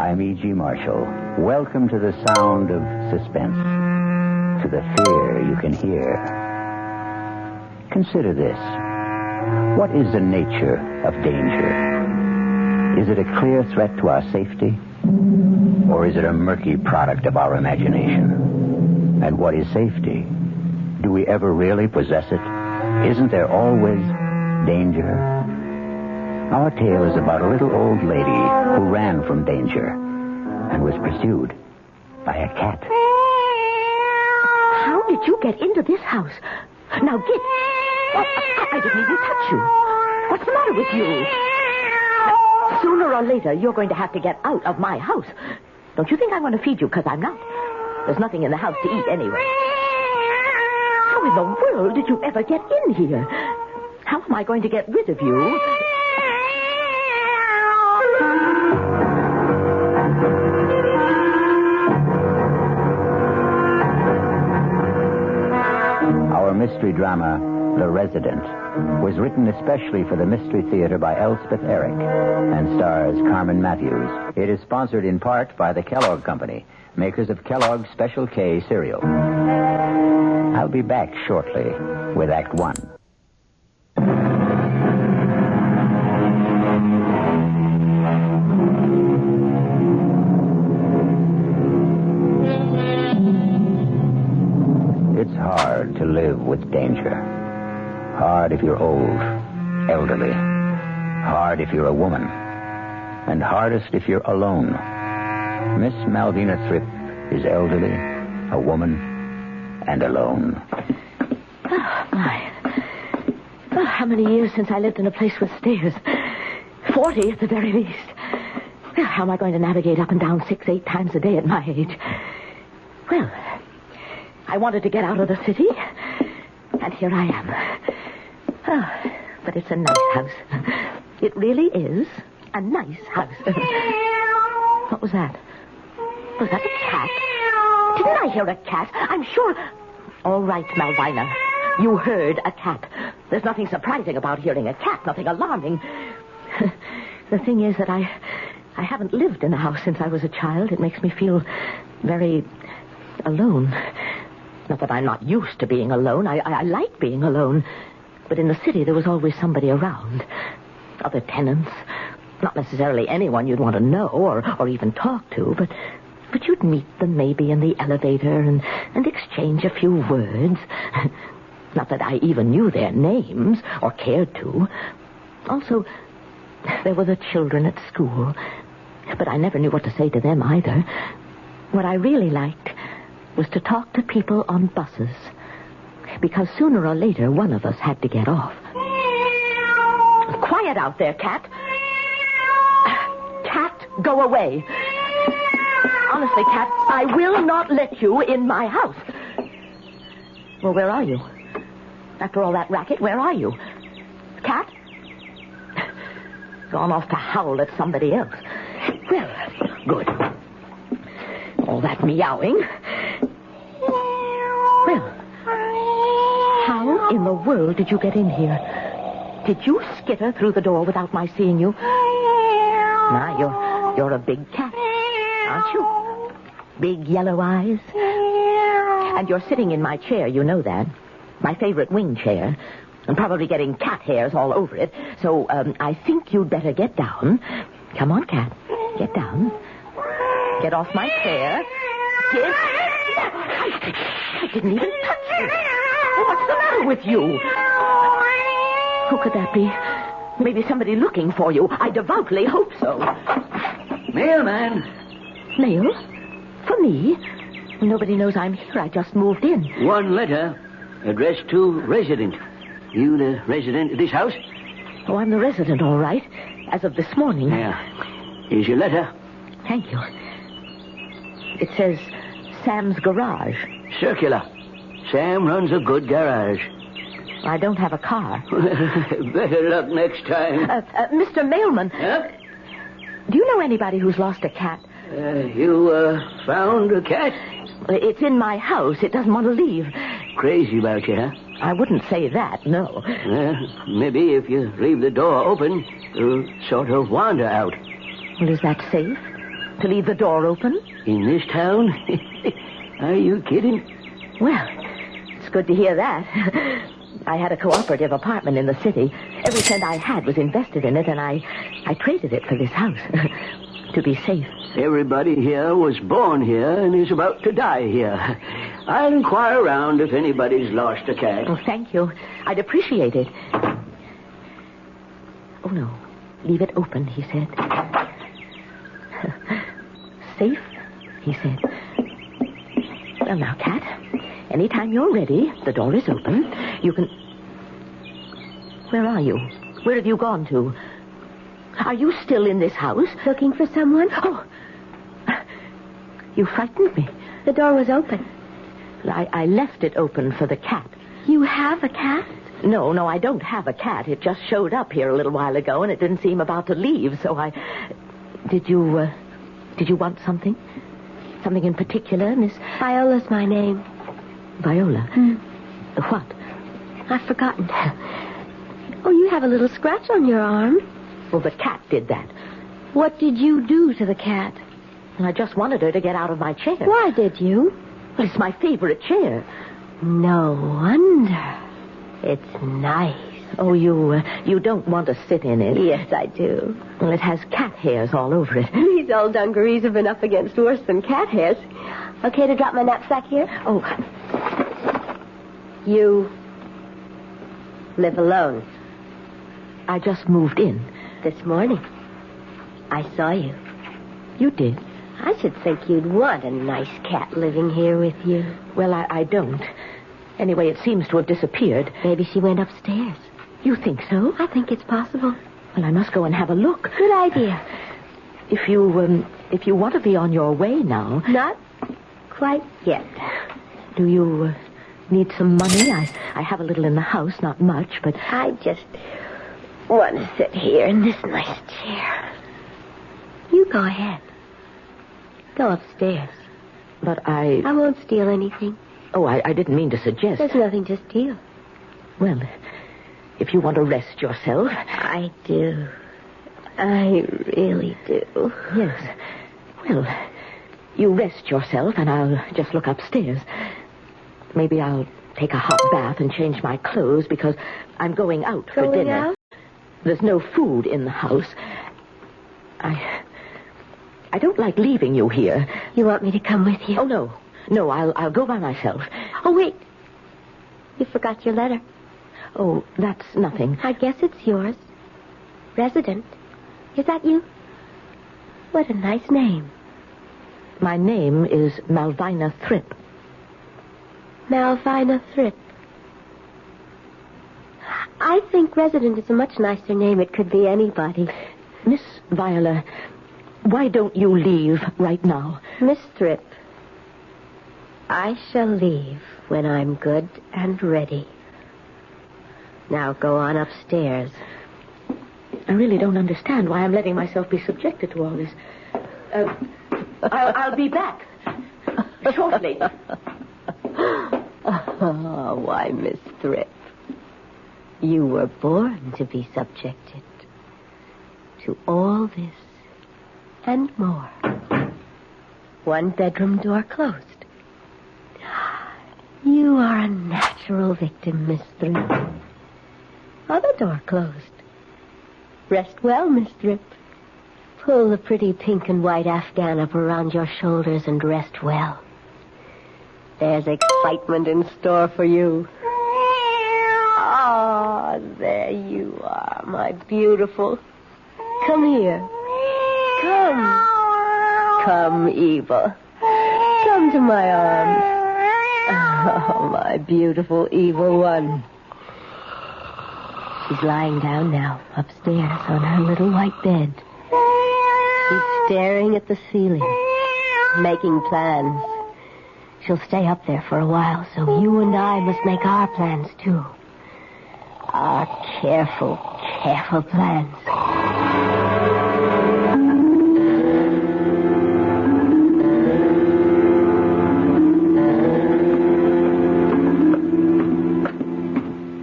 I'm E.G. Marshall. Welcome to the sound of suspense, to the fear you can hear. Consider this. What is the nature of danger? Is it a clear threat to our safety? Or is it a murky product of our imagination? And what is safety? Do we ever really possess it? Isn't there always danger? Our tale is about a little old lady who ran from danger and was pursued by a cat. How did you get into this house? Now get... I didn't even touch you. What's the matter with you? Sooner or later, you're going to have to get out of my house. Don't you think I want to feed you? Because I'm not. There's nothing in the house to eat anyway. How in the world did you ever get in here? How am I going to get rid of you? Our mystery drama, The Resident, was written especially for the Mystery Theater by Elspeth Eric and stars Carmen Matthews. It is sponsored in part by the Kellogg Company, makers of Kellogg's Special K cereal. I'll be back shortly with Act One. It's hard to live with danger. Hard if you're old, elderly. Hard if you're a woman. And hardest if you're alone. Miss Malvina Thripp is elderly, a woman, and alone. Oh, my. Oh, how many years since I lived in a place with stairs? 40 at the very least. Well, how am I going to navigate up and down 6-8 times a day at my age? Well, I wanted to get out of the city, and here I am. Oh, but it's a nice house. It really is a nice house. What was that? Was that a cat? Didn't I hear a cat? I'm sure... All right, Malvina. You heard a cat. There's nothing surprising about hearing a cat, nothing alarming. The thing is that I haven't lived in a house since I was a child. It makes me feel very alone. Not that I'm not used to being alone. I like being alone. But in the city, there was always somebody around. Other tenants. Not necessarily anyone you'd want to know or even talk to, but you'd meet them maybe in the elevator and exchange a few words. Not that I even knew their names or cared to. Also, there were the children at school. But I never knew what to say to them either. What I really liked was to talk to people on buses. Because sooner or later, one of us had to get off. Quiet out there, Cat. Cat, go away. Honestly, Cat, I will not let you in my house. Well, where are you? After all that racket, where are you? Cat? Gone off to howl at somebody else. Well, good. All that meowing. Well, how in the world did you get in here? Did you skitter through the door without my seeing you? Now, you're a big cat, aren't you? Big yellow eyes. And you're sitting in my chair, you know that. My favorite wing chair. And probably getting cat hairs all over it. So, I think you'd better get down. Come on, Cat. Get down. Get off my chair. Get... I didn't even touch you. What's the matter with you? Who could that be? Maybe somebody looking for you. I devoutly hope so. Mailman. Mail? For me? Nobody knows I'm here. I just moved in. One letter addressed to resident. You the resident of this house? Oh, I'm the resident, all right. As of this morning. Yeah. Here's your letter. Thank you. It says Sam's garage. Circular. Sam runs a good garage. I don't have a car. Better luck next time. Mr. Mailman. Huh? Do you know anybody who's lost a cat? You found a cat? It's in my house. It doesn't want to leave. Crazy about you, huh? I wouldn't say that, no. Maybe if you leave the door open, it'll sort of wander out. Well, is that safe? To leave the door open? In this town? Are you kidding? Well, it's good to hear that. I had a cooperative apartment in the city. Every cent I had was invested in it, and I traded it for this house. To be safe. Everybody here was born here and is about to die here. I'll inquire around if anybody's lost a cat. Oh, thank you. I'd appreciate it. Oh, no. Leave it open, he said. Safe, he said. Well, now, Cat, anytime you're ready, the door is open. You can... Where are you? Where have you gone to? Are you still in this house? Looking for someone? Oh, you frightened me. The door was open. I left it open for the cat. You have a cat? No, I don't have a cat. It just showed up here a little while ago, and it didn't seem about to leave, so I... Did you want something? Something in particular, Miss... Viola's my name. Viola? What? I've forgotten. Oh, you have a little scratch on your arm. Well, the cat did that. What did you do to the cat? I just wanted her to get out of my chair. Why did you? Well, it's my favorite chair. No wonder. It's nice. Oh, you don't want to sit in it. Yes, I do. Well, it has cat hairs all over it. These old dungarees have been up against worse than cat hairs. Okay to drop my knapsack here? Oh. You live alone. I just moved in. This morning. I saw you. You did? I should think you'd want a nice cat living here with you. Well, I don't. Anyway, it seems to have disappeared. Maybe she went upstairs. You think so? I think it's possible. Well, I must go and have a look. Good idea. If you want to be on your way now... Not quite yet. Do you need some money? I have a little in the house, not much, but... I just want to sit here in this nice chair. You go ahead. Go upstairs. But I won't steal anything. Oh, I didn't mean to suggest... There's nothing to steal. Well, if you want to rest yourself... I do. I really do. Yes. Well, you rest yourself, and I'll just look upstairs. Maybe I'll take a hot bath and change my clothes, because I'm going out for dinner. Out? There's no food in the house. I don't like leaving you here. You want me to come with you? Oh, no. No, I'll go by myself. Oh, wait. You forgot your letter. Oh, that's nothing. I guess it's yours. Resident. Is that you? What a nice name. My name is Malvina Thrip. Malvina Thrip. I think Resident is a much nicer name. It could be anybody. Miss Viola, why don't you leave right now? Miss Thrip, I shall leave when I'm good and ready. Now go on upstairs. I really don't understand why I'm letting myself be subjected to all this. I'll be back shortly. Oh, why, Miss Thrip, you were born to be subjected to all this and more. One bedroom door closed. You are a natural victim, Miss Thrip. Other door closed. Rest well, Miss Thrip. Pull the pretty pink and white afghan up around your shoulders and rest well. There's excitement in store for you. Ah, there you are, my beautiful. Come here. Come, Eva. Come to my arms. Oh, my beautiful evil one. She's lying down now, upstairs on her little white bed. She's staring at the ceiling, making plans. She'll stay up there for a while, so you and I must make our plans, too. Our careful plans.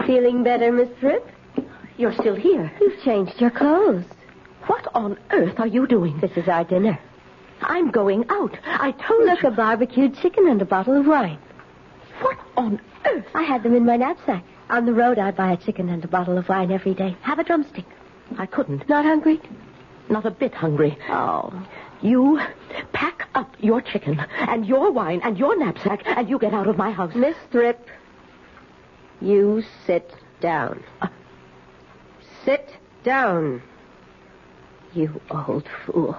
Feeling better, Miss Thrip? You're still here. You've changed your clothes. What on earth are you doing? This is our dinner. I'm going out. I told Look, you. a barbecued chicken and a bottle of wine. What on earth? I had them in my knapsack. On the road, I buy a chicken and a bottle of wine every day. Have a drumstick. I couldn't. Not hungry? Not a bit hungry. Oh. You pack up your chicken and your wine and your knapsack and you get out of my house. Miss Thrip, you sit down. Sit down. You old fool.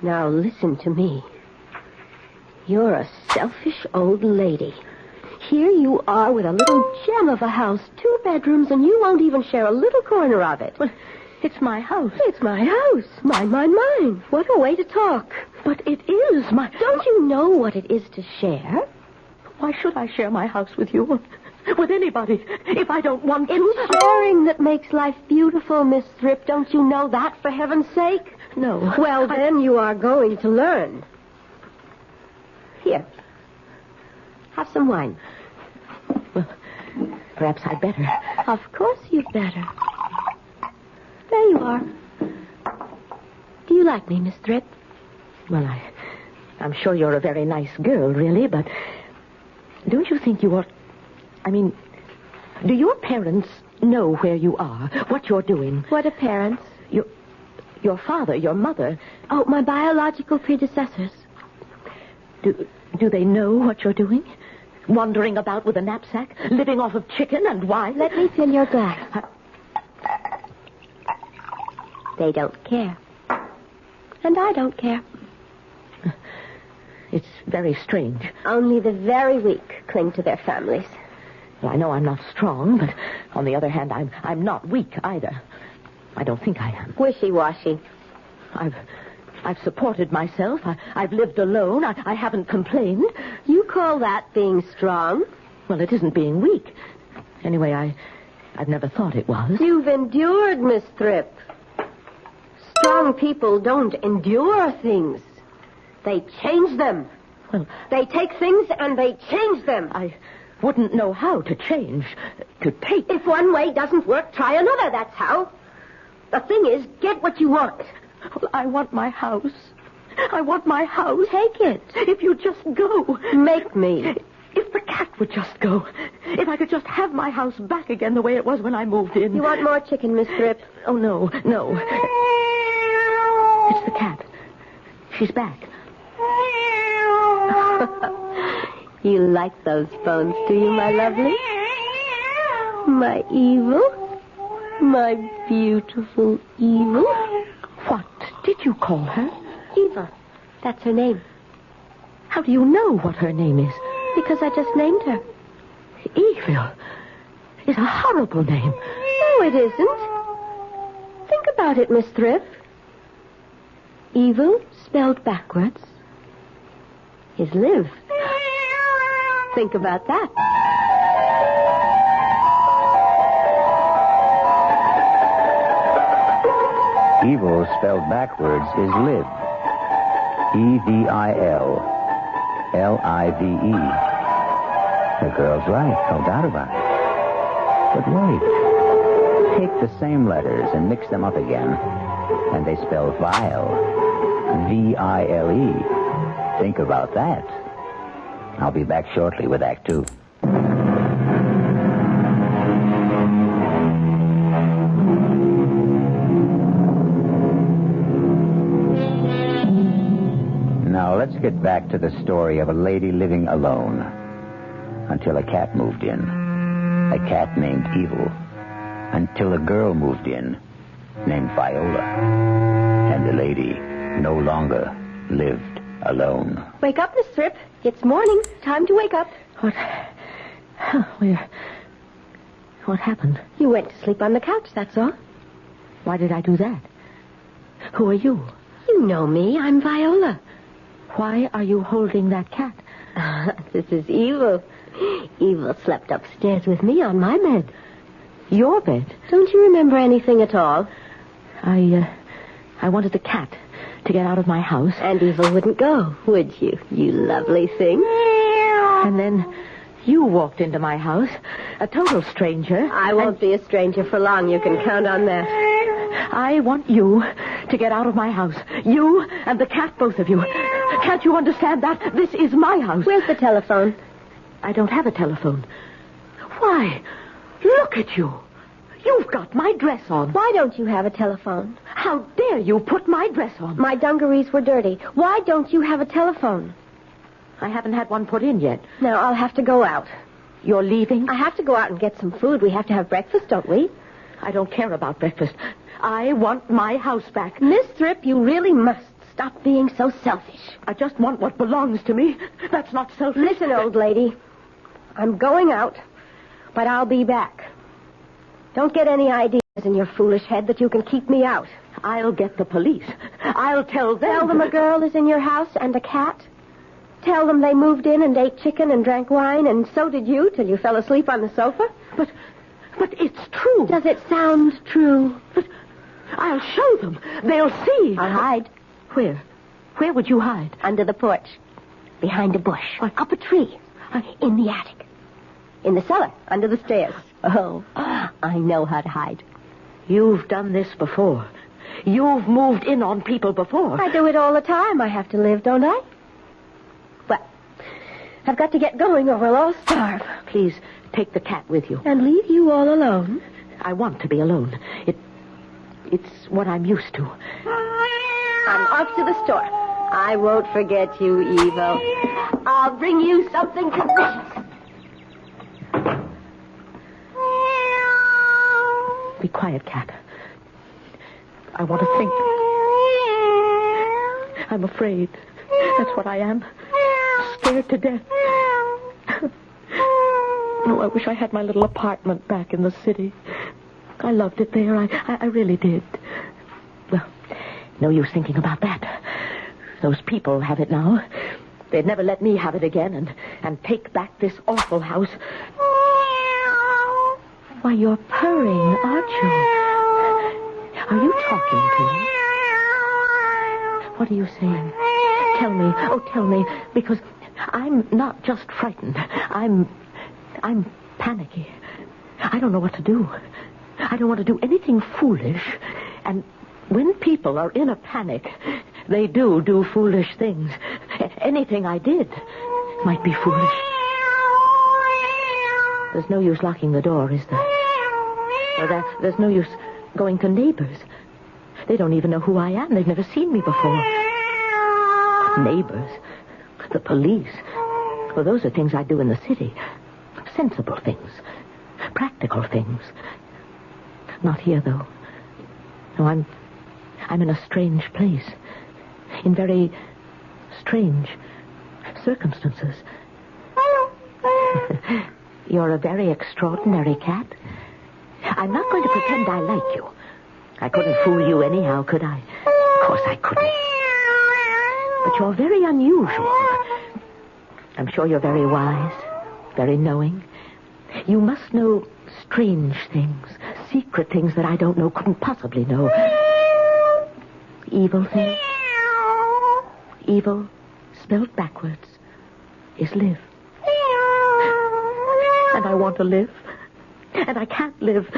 Now listen to me. You're a selfish old lady. Here you are with a little gem of a house, 2 bedrooms, and you won't even share a little corner of it. Well, it's my house. It's my house. Mine, mine, mine. What a way to talk. But it is my... Don't you know what it is to share? Why should I share my house with you? With anybody, if I don't want to? It's sharing that makes life beautiful, Miss Thrip. Don't you know that, for heaven's sake? No. Well, then you are going to learn. Here. Have some wine. Well, perhaps I'd better. Of course you'd better. There you are. Do you like me, Miss Thrip? Well, I'm sure you're a very nice girl, really, but don't you think you ought... I mean, do your parents know where you are, what you're doing? What are parents? Your father, your mother. Oh, my biological predecessors. Do they know what you're doing? Wandering about with a knapsack, living off of chicken and wine? Let me fill your glass. They don't care. And I don't care. It's very strange. Only the very weak cling to their families. Well, I know I'm not strong, but on the other hand, I'm not weak either. I don't think I am. Wishy-washy. I've supported myself. I've lived alone. I haven't complained. You call that being strong? Well, it isn't being weak. Anyway, I've never thought it was. You've endured, Miss Thrip. Strong people don't endure things. They change them. Well, they take things and they change them. I wouldn't know how to change. To take. If one way doesn't work, try another, that's how. The thing is, get what you want. Well, I want my house. I want my house. Take it. If you just go. Make me. If the cat would just go. If I could just have my house back again the way it was when I moved in. You want more chicken, Miss Thrip? Oh, no. It's the cat. She's back. You like those bones, do you, my lovely? My evil? My beautiful evil? What did you call her? Eva. That's her name. How do you know what her name is? Because I just named her. Evil is a horrible name. No, it isn't. Think about it, Miss Thrip. Evil, spelled backwards, is live. Think about that. Evil spelled backwards is live. E-V-I-L. L-I-V-E. The girl's right, no doubt about it. But wait. Take the same letters and mix them up again, and they spell vile. V-I-L-E. Think about that. I'll be back shortly with Act 2. Now, let's get back to the story of a lady living alone until a cat moved in. A cat named Evil. Until a girl moved in named Viola. And the lady no longer lived alone. Wake up, Miss Thrip. It's morning. Time to wake up. What happened? You went to sleep on the couch, that's all. Why did I do that? Who are you? You know me. I'm Viola. Why are you holding that cat? This is Evil. Evil slept upstairs with me on my bed. Your bed? Don't you remember anything at all? I wanted the cat to get out of my house. And Evil wouldn't go, would you? You lovely thing. And then you walked into my house, a total stranger. I won't be a stranger for long. You can count on that. I want you to get out of my house. You and the cat, both of you. Can't you understand that? This is my house. Where's the telephone? I don't have a telephone. Why? Look at you. You've got my dress on. Why don't you have a telephone? How dare you put my dress on? My dungarees were dirty. Why don't you have a telephone? I haven't had one put in yet. Now, I'll have to go out. You're leaving? I have to go out and get some food. We have to have breakfast, don't we? I don't care about breakfast. I want my house back. Miss Thrip, you really must stop being so selfish. I just want what belongs to me. That's not selfish. Listen, old lady. I'm going out, but I'll be back. Don't get any ideas in your foolish head that you can keep me out. I'll get the police. I'll tell them. Tell them a girl is in your house and a cat. Tell them they moved in and ate chicken and drank wine, and so did you till you fell asleep on the sofa. But it's true. Does it sound true? But I'll show them. They'll see. I'll hide. Where? Where would you hide? Under the porch. Behind a bush. What? Up a tree. In the attic. In the cellar. Under the stairs. Oh, I know how to hide. You've done this before. You've moved in on people before. I do it all the time. I have to live, don't I? Well, I've got to get going or we'll all starve. Please, take the cat with you. And leave you all alone? I want to be alone. It's what I'm used to. I'm off to the store. I won't forget you, Evo. I'll bring you something delicious. Be quiet, cat. I want to think. I'm afraid. That's what I am. Scared to death. Oh, I wish I had my little apartment back in the city. I loved it there. I really did. Well, no use thinking about that. Those people have it now. They'd never let me have it again and take back this awful house. Why, you're purring, aren't you? Are you talking to me? What are you saying? Tell me. Oh, tell me. Because I'm not just frightened. I'm panicky. I don't know what to do. I don't want to do anything foolish. And when people are in a panic, they do foolish things. Anything I did might be foolish. There's no use locking the door, is there? Or there's no use going to neighbors. They don't even know who I am. They've never seen me before. Neighbors. The police. Well, those are things I do in the city. Sensible things. Practical things. Not here, though. No, I'm in a strange place. In very strange circumstances. You're a very extraordinary cat. I'm not going to pretend I like you. I couldn't fool you anyhow, could I? Of course I couldn't. But you're very unusual. I'm sure you're very wise, very knowing. You must know strange things, secret things that I don't know, couldn't possibly know. Evil things. Evil, spelled backwards, is live. And I want to live. And I can't live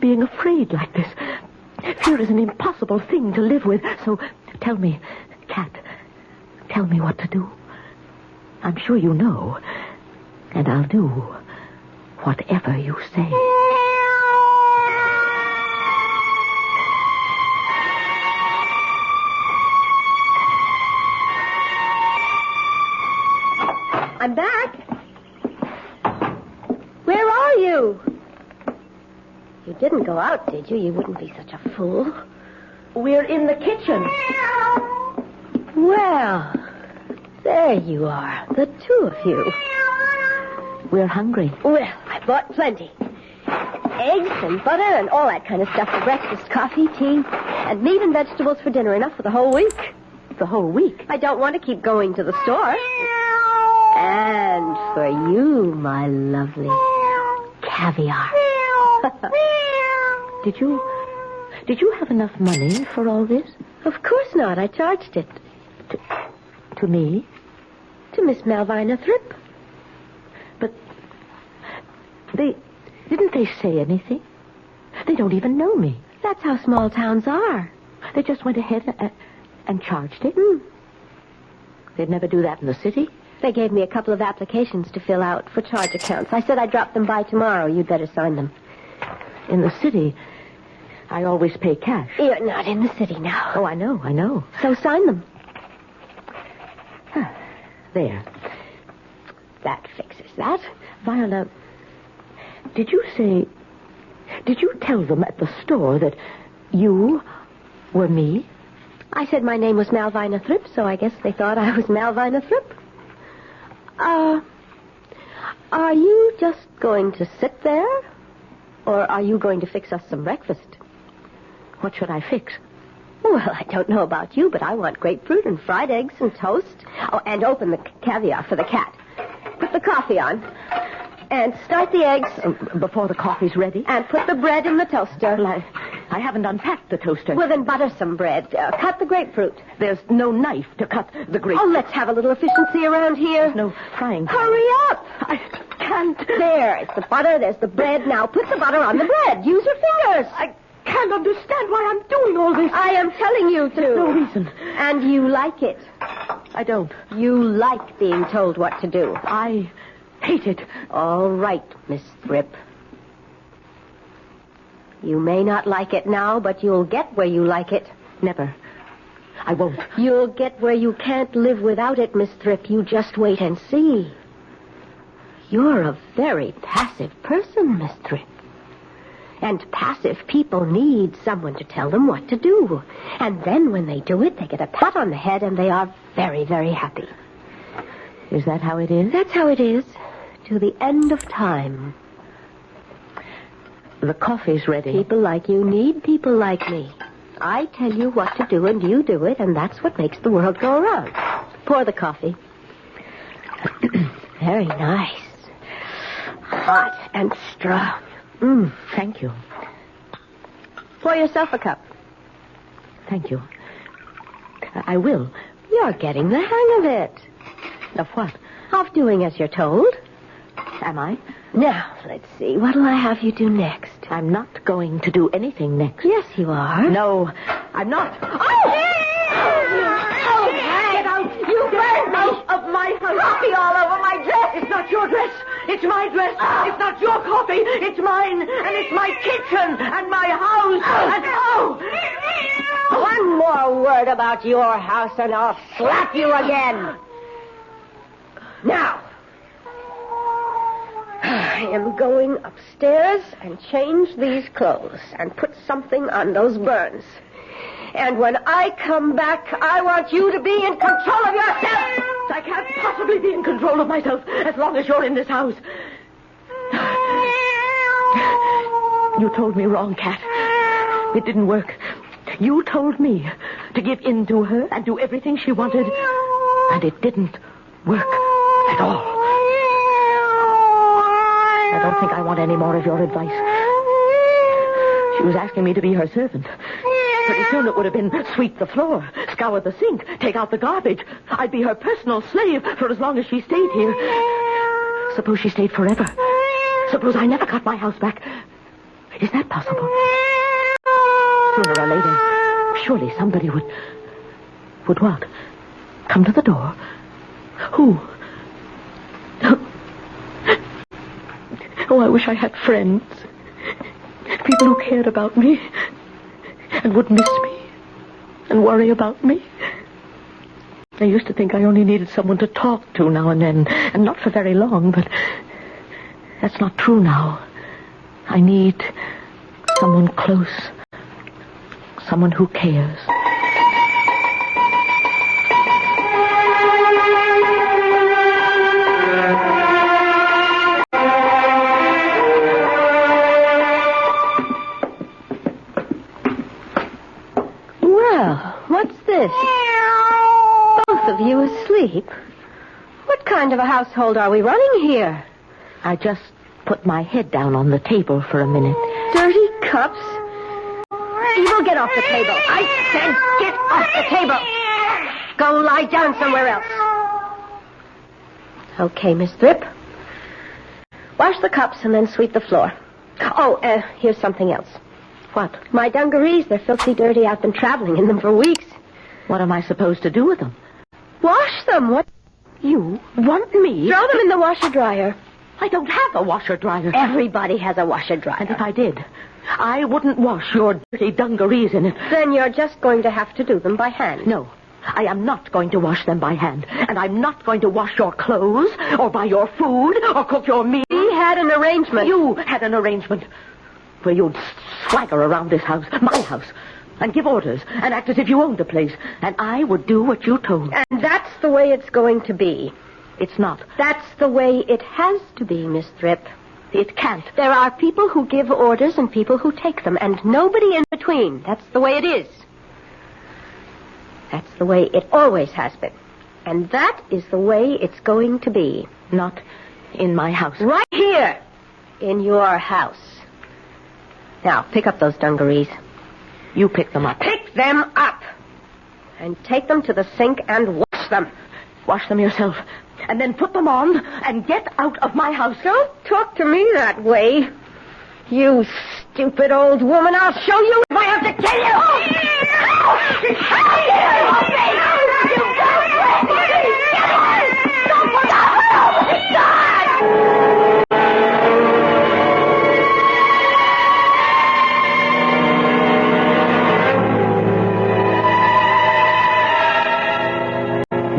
being afraid like this. Fear is an impossible thing to live with. So tell me, cat, tell me what to do. I'm sure you know. And I'll do whatever you say. I'm back. Where are you? You didn't go out, did you? You wouldn't be such a fool. We're in the kitchen. Well, there you are, the two of you. We're hungry. Well, I bought plenty. Eggs and butter and all that kind of stuff for breakfast, coffee, tea, and meat and vegetables for dinner. Enough for the whole week. The whole week? I don't want to keep going to the store. And for you, my lovely, caviar. Did you have enough money for all this? Of course not. I charged it. To me? To Miss Malvina Thrip. But didn't they say anything? They don't even know me. That's how small towns are. They just went ahead and charged it? They'd never do that in the city? They gave me a couple of applications to fill out for charge accounts. I said I'd drop them by tomorrow. You'd better sign them. In the city, I always pay cash. You're not in the city now. Oh, I know. So sign them. There. That fixes that. Viola, did you tell them at the store that you were me? I said my name was Malvina Thripp, so I guess they thought I was Malvina Thripp. Are you just going to sit there? Or are you going to fix us some breakfast? What should I fix? Well, I don't know about you, but I want grapefruit and fried eggs and toast. Oh, and open the caviar for the cat. Put the coffee on. And start the eggs. Before the coffee's ready? And put the bread in the toaster. Well, I haven't unpacked the toaster. Well, then butter some bread. Cut the grapefruit. There's no knife to cut the grapefruit. Oh, let's have a little efficiency around here. There's no frying pan. Hurry up! I can't. There, it's the butter, there's the bread. Now put the butter on the bread. Use your fingers. I can't understand why I'm doing all this. I am telling you to. There's no reason. And you like it. I don't. You like being told what to do. I hate it. All right, Miss Thripp. You may not like it now, but you'll get where you like it. Never. I won't. You'll get where you can't live without it, Miss Thripp. You just wait and see. You're a very passive person, Miss Thripp. And passive people need someone to tell them what to do. And then when they do it, they get a pat on the head and they are very, very happy. Is that how it is? That's how it is. To the end of time. The coffee's ready. People like you need people like me. I tell you what to do and you do it, and that's what makes the world go around. Pour the coffee. Very nice. Hot and strong. Thank you. Pour yourself a cup. Thank you. I will. You're getting the hang of it. Of what? Of doing as you're told. Am I? Now, let's see. What'll I have you do next? I'm not going to do anything next. Yes, you are. No, I'm not. Oh! Get out! You burned me! Out of my house! Coffee all over my dress! It's not your dress. It's my dress. It's not your coffee. It's mine. And it's my kitchen and my house. And One more word about your house and I'll slap you again. Now, I am going upstairs and change these clothes and put something on those burns. And when I come back, I want you to be in control of yourself. I can't possibly be in control of myself as long as you're in this house. You told me wrong, Cat. It didn't work. You told me to give in to her and do everything she wanted. And it didn't work at all. I don't think I want any more of your advice. She was asking me to be her servant. Pretty soon it would have been sweep the floor, scour the sink, take out the garbage. I'd be her personal slave for as long as she stayed here. Suppose she stayed forever. Suppose I never got my house back. Is that possible? Sooner or later, surely somebody would what? Come to the door? Who? Oh, I wish I had friends. People who cared about me and would miss me and worry about me. I used to think I only needed someone to talk to now and then, and not for very long, but that's not true now. I need someone close, someone who cares. What's this? Both of you asleep? What kind of a household are we running here? I just put my head down on the table for a minute. Dirty cups? You will get off the table. I said get off the table. Go lie down somewhere else. Okay, Miss Thripp. Wash the cups and then sweep the floor. Oh, here's something else. What? My dungarees. They're filthy dirty. I've been traveling in them for weeks. What am I supposed to do with them? Wash them. What? You want me? Throw them in the washer-dryer. I don't have a washer-dryer. Everybody has a washer-dryer. And if I did, I wouldn't wash your dirty dungarees in it. Then you're just going to have to do them by hand. No, I am not going to wash them by hand. And I'm not going to wash your clothes, or buy your food, or cook your meal. We had an arrangement. You had an arrangement where you'd swagger around this house, my house, and give orders, and act as if you owned the place. And I would do what you told. And that's the way it's going to be. It's not. That's the way it has to be, Miss Thrip. It can't. There are people who give orders and people who take them, and nobody in between. That's the way it is. That's the way it always has been. And that is the way it's going to be. Not in my house. Right here, in your house. Now, pick up those dungarees. You pick them up. Pick them up! And take them to the sink and wash them. Wash them yourself. And then put them on and get out of my house. Don't talk to me that way. You stupid old woman. I'll show you if I have to kill you.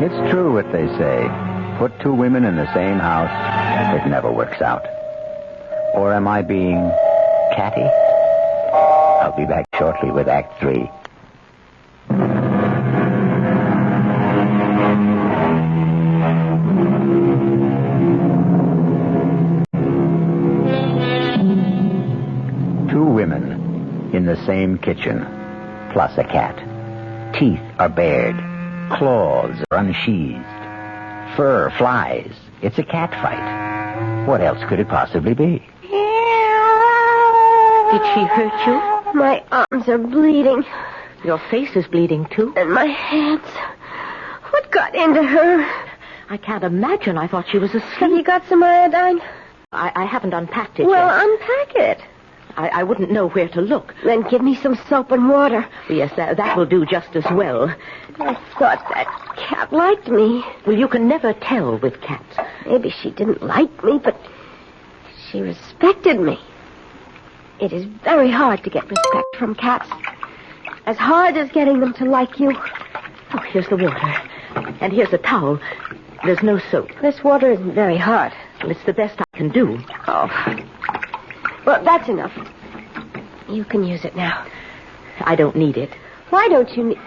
It's true what they say. Put two women in the same house, it never works out. Or am I being catty? I'll be back shortly with Act 3. Two women in the same kitchen, plus a cat. Teeth are bared, claws are unsheathed. Fur flies. It's a cat fight. What else could it possibly be? Did she hurt you? My arms are bleeding. Your face is bleeding, too. And my hands. What got into her? I can't imagine. I thought she was asleep. Have you got some iodine? I haven't unpacked it Well, yet. unpack it. I wouldn't know where to look. Then give me some soap and water. Yes, that will do just as well. I thought that cat liked me. Well, you can never tell with cats. Maybe she didn't like me, but she respected me. It is very hard to get respect from cats. As hard as getting them to like you. Oh, here's the water. And here's a towel. There's no soap. This water isn't very hard. Well, it's the best I can do. Oh. Well, that's enough. You can use it now. I don't need it. Why don't you need...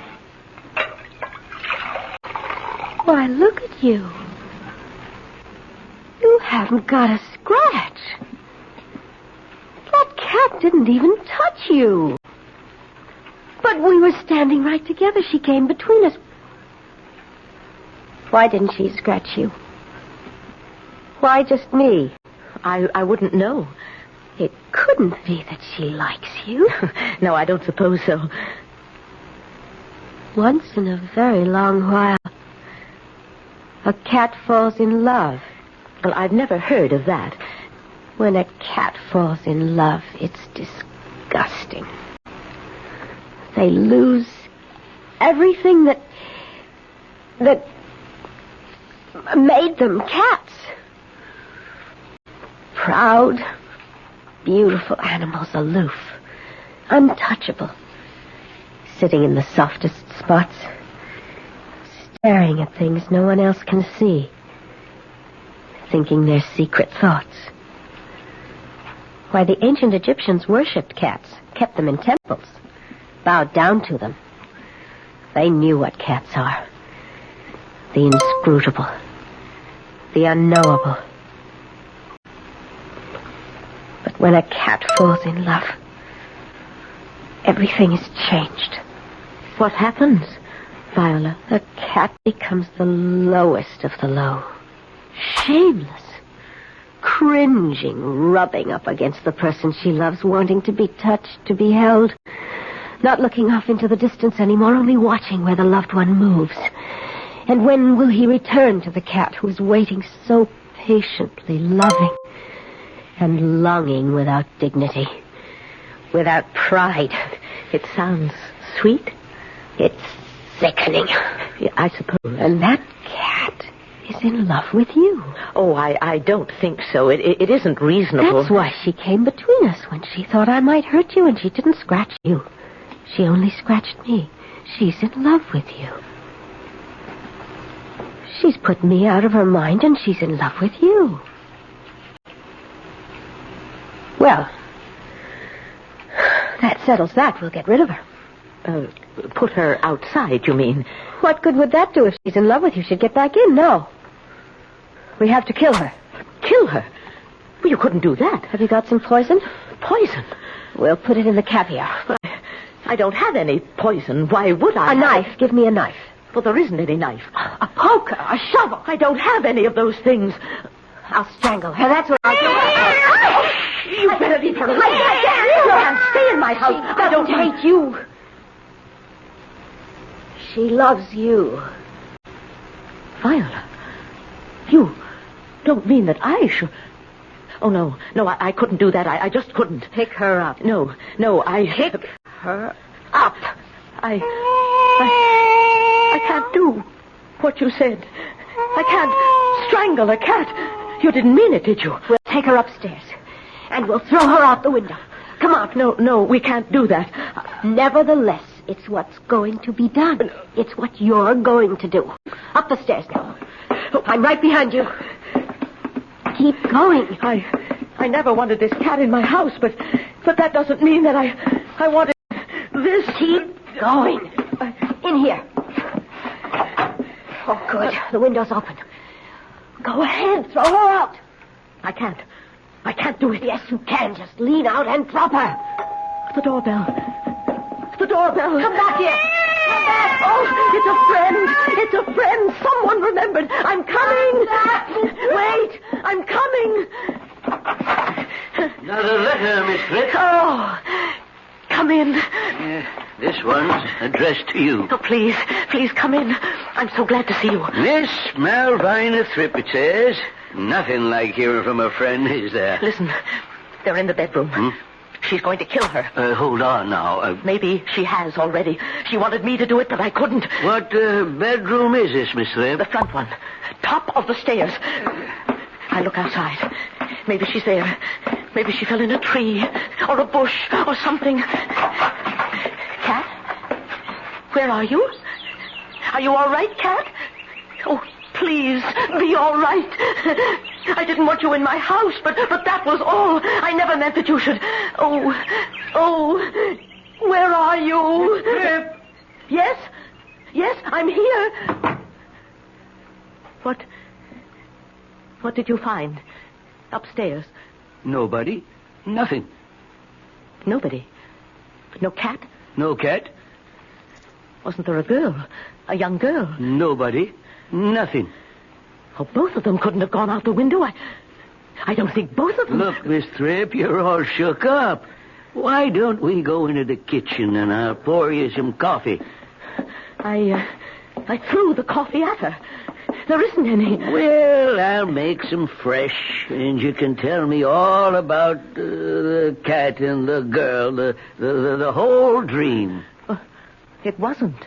Why, look at you. You haven't got a scratch. That cat didn't even touch you. But we were standing right together. She came between us. Why didn't she scratch you? Why just me? I wouldn't know. It couldn't be that she likes you. No, I don't suppose so. Once in a very long while, a cat falls in love. Well, I've never heard of that. When a cat falls in love, it's disgusting. They lose everything that made them cats. Proud, beautiful animals, aloof, untouchable, sitting in the softest spots, staring at things no one else can see, thinking their secret thoughts. Why, the ancient Egyptians worshipped cats, kept them in temples, bowed down to them. They knew what cats are. The inscrutable, the unknowable. But when a cat falls in love, everything is changed. What happens, Viola? The cat becomes the lowest of the low. Shameless. Cringing, rubbing up against the person she loves, wanting to be touched, to be held. Not looking off into the distance anymore, only watching where the loved one moves. And when will he return to the cat who is waiting so patiently, loving and longing without dignity? without pride. It sounds sweet. It's sickening. Yeah, I suppose. And that cat is in love with you. Oh, I don't think so. It isn't reasonable. That's why she came between us when she thought I might hurt you, and she didn't scratch you. She only scratched me. She's in love with you. She's put me out of her mind, and she's in love with you. Well, that settles that. We'll get rid of her. Put her outside, you mean? What good would that do if she's in love with you? She'd get back in. No. We have to kill her. Kill her? Well, you couldn't do that. Have you got some poison? Poison? We'll put it in the caviar. I don't have any poison. Why would I? A knife. Give me a knife. Well, there isn't any knife. A poker. A shovel. I don't have any of those things. I'll strangle her. That's what I'll do. You better leave her alone. I can't stay in my house. I don't hate you. She loves you. Viola, you don't mean that I should... Oh, no, I couldn't do that. I just couldn't. Pick her up. No, I... Pick her up. I can't do what you said. I can't strangle a cat. You didn't mean it, did you? We'll take her upstairs, and we'll throw her out the window. Come on. No, we can't do that. Nevertheless, it's what's going to be done. It's what you're going to do. Up the stairs now. I'm right behind you. Keep going. I never wanted this cat in my house, but that doesn't mean that I wanted this. Keep going. In here. Oh, good. The window's open. Go ahead. Throw her out. I can't do it. Yes, you can. Just lean out and drop her. The doorbell. Come back here. Come back. Oh, it's a friend. Someone remembered. I'm coming. Wait, I'm coming. Another letter, Miss Frick. Oh, come in. This one's addressed to you. Oh, please come in. I'm so glad to see you. Miss Malvina Thrip, it says. Nothing like hearing from a friend, is there? Listen, they're in the bedroom. She's going to kill her. Hold on now. Maybe she has already. She wanted me to do it, but I couldn't. What bedroom is this, Miss Thrip? The front one. Top of the stairs. I look outside. Maybe she's there. Maybe she fell in a tree or a bush or something. Cat? Where are you? Are you all right, Cat? Oh, please, be all right. I didn't want you in my house, but that was all. I never meant that you should... Oh, where are you? Yes, I'm here. What did you find? Upstairs? Nobody. Nothing. Nobody? No cat? No cat. Wasn't there a girl? A young girl? Nobody. Nothing. Oh, both of them couldn't have gone out the window. I don't think both of them... Look, Miss Thrip, you're all shook up. Why don't we go into the kitchen and I'll pour you some coffee? I threw the coffee at her. There isn't any. Well, I'll make some fresh, and you can tell me all about the cat and the girl, the whole dream. It wasn't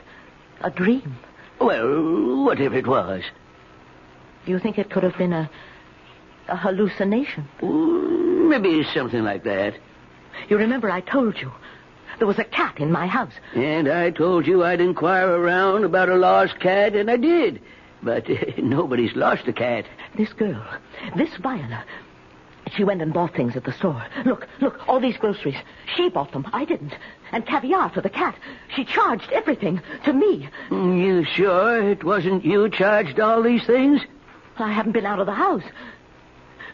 a dream. Well, what if it was? Do you think it could have been a hallucination? Maybe something like that. You remember I told you there was a cat in my house. And I told you I'd inquire around about a lost cat, and I did. But nobody's lost a cat. This girl, this Viola, she went and bought things at the store. Look, all these groceries. She bought them. I didn't. And caviar for the cat. She charged everything to me. You sure it wasn't you charged all these things? I haven't been out of the house.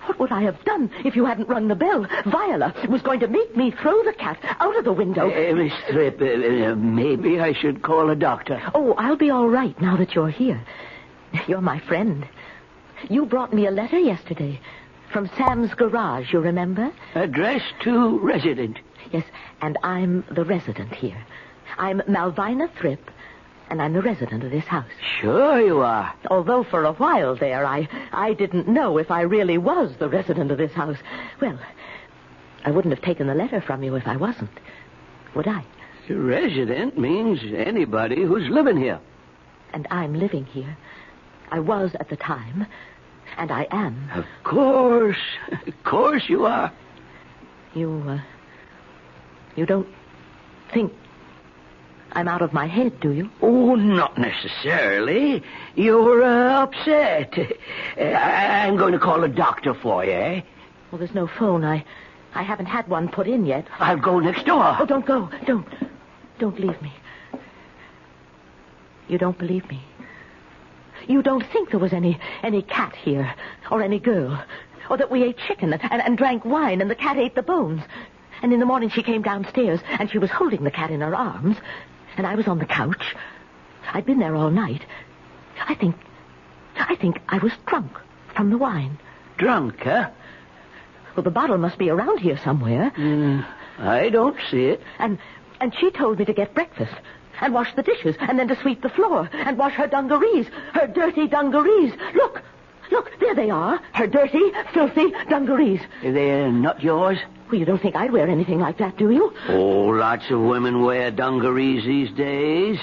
What would I have done if you hadn't rung the bell? Viola was going to make me throw the cat out of the window. Miss Thrip, maybe I should call a doctor. Oh, I'll be all right now that you're here. You're my friend. You brought me a letter yesterday from Sam's garage, you remember? Addressed to resident. Yes, and I'm the resident here. I'm Malvina Thrip, and I'm the resident of this house. Sure you are. Although for a while there, I didn't know if I really was the resident of this house. Well, I wouldn't have taken the letter from you if I wasn't. would I? The resident means anybody who's living here. And I'm living here. I was at the time, and I am. Of course you are. You don't think I'm out of my head, do you? Oh, not necessarily. You're upset. I'm going to call a doctor for you, eh? Well, there's no phone. I haven't had one put in yet. I'll go next door. Oh, don't go. Don't leave me. You don't believe me. You don't think there was any cat here, or any girl, or that we ate chicken and drank wine and the cat ate the bones. And in the morning she came downstairs and she was holding the cat in her arms, and I was on the couch. I'd been there all night. I think I was drunk from the wine. Drunk, huh? Well, the bottle must be around here somewhere. I don't see it. And she told me to get breakfast and wash the dishes and then to sweep the floor and wash her dungarees, her dirty dungarees. Look, there they are, her dirty, filthy dungarees. They're not yours? Well, you don't think I'd wear anything like that, do you? Oh, lots of women wear dungarees these days.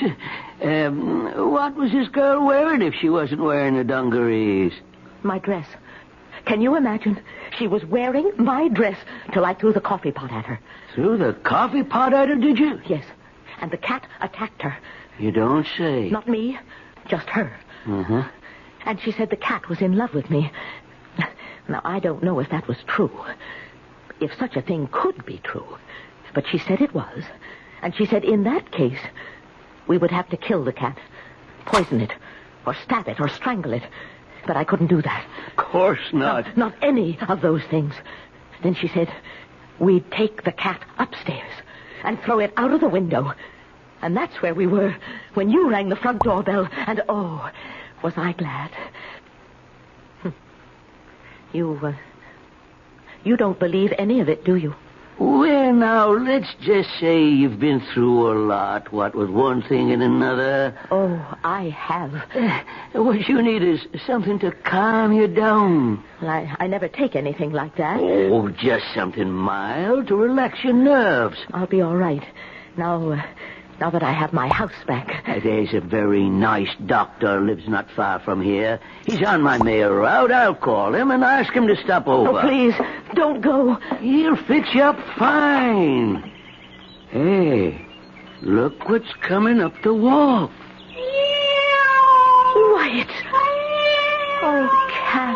What was this girl wearing if she wasn't wearing the dungarees? My dress. Can you imagine? She was wearing my dress till I threw the coffee pot at her. Threw the coffee pot at her, did you? Yes. And the cat attacked her. You don't say. Not me, just her. Uh-huh. And she said the cat was in love with me. Now, I don't know if that was true. If such a thing could be true. But she said it was. And she said in that case, we would have to kill the cat. Poison it. Or stab it. Or strangle it. But I couldn't do that. Of course not. Not any of those things. Then she said, we'd take the cat upstairs and throw it out of the window. And that's where we were when you rang the front doorbell. And, oh, was I glad. You don't believe any of it, do you? Well, now, let's just say you've been through a lot, what with one thing and another. Oh, I have. What you need is something to calm you down. Well, I never take anything like that. Oh, just something mild to relax your nerves. I'll be all right. Now that I have my house back. There's a very nice doctor lives not far from here. He's on my mail route. I'll call him and ask him to stop over. Oh, please, don't go. He'll fix you up fine. Hey, look what's coming up the walk. Wyatt. Oh, cat.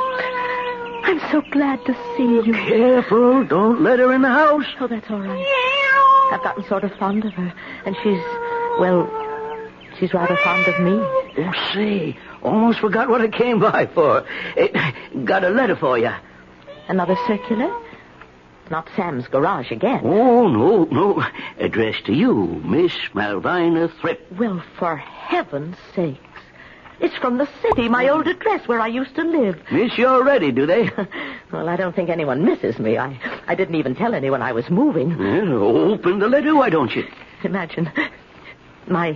I'm so glad to see you. Careful, don't let her in the house. Oh, that's all right. I've gotten sort of fond of her, and she's rather fond of me. Oh, say, almost forgot what I came by for. Got a letter for you. Another circular? Not Sam's garage again. Oh, no. Addressed to you, Miss Malvina Thripp. Well, for heaven's sakes. It's from the city, my old address where I used to live. Miss you already, do they? Well, I don't think anyone misses me. I didn't even tell anyone I was moving. Well, open the letter, why don't you? Imagine. My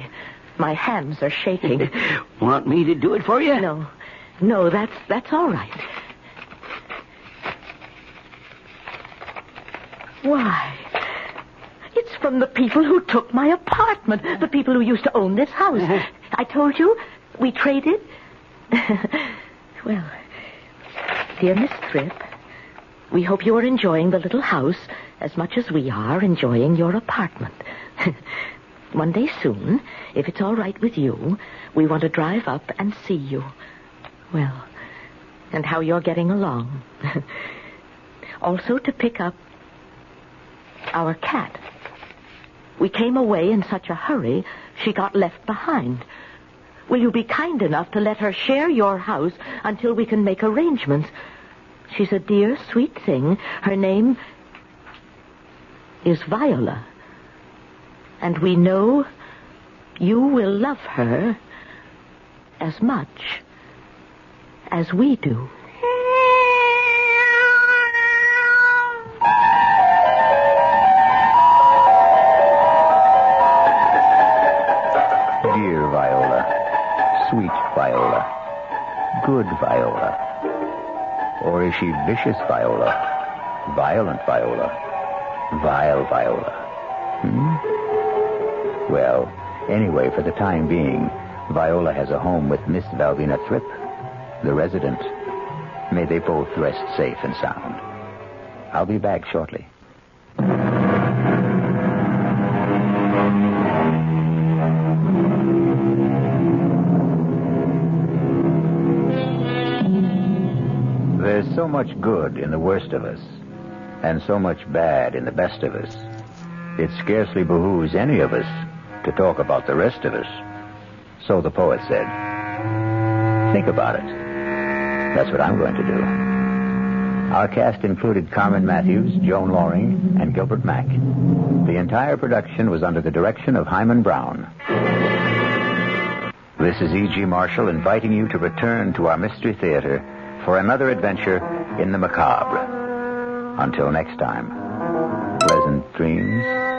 hands are shaking. Want me to do it for you? No, that's all right. Why, it's from the people who took my apartment, the people who used to own this house. I told you, we traded. Well, dear Miss Thripp, we hope you are enjoying the little house as much as we are enjoying your apartment. One day soon, if it's all right with you, we want to drive up and see you. Well, and how you're getting along. Also to pick up our cat. We came away in such a hurry, she got left behind. Will you be kind enough to let her share your house until we can make arrangements? She's a dear, sweet thing. Her name is Viola. And we know you will love her as much as we do. Dear Viola, sweet Viola, good Viola. Or is she vicious Viola, violent Viola, vile Viola? Well, anyway, for the time being, Viola has a home with Miss Valvina Thripp, the resident. May they both rest safe and sound. I'll be back shortly. There's so much good in the worst of us, and so much bad in the best of us. It scarcely behooves any of us to talk about the rest of us. So the poet said. Think about it. That's what I'm going to do. Our cast included Carmen Matthews, Joan Loring, and Gilbert Mack. The entire production was under the direction of Hyman Brown. This is E.G. Marshall inviting you to return to our Mystery Theater for another adventure in the macabre. Until next time, pleasant dreams.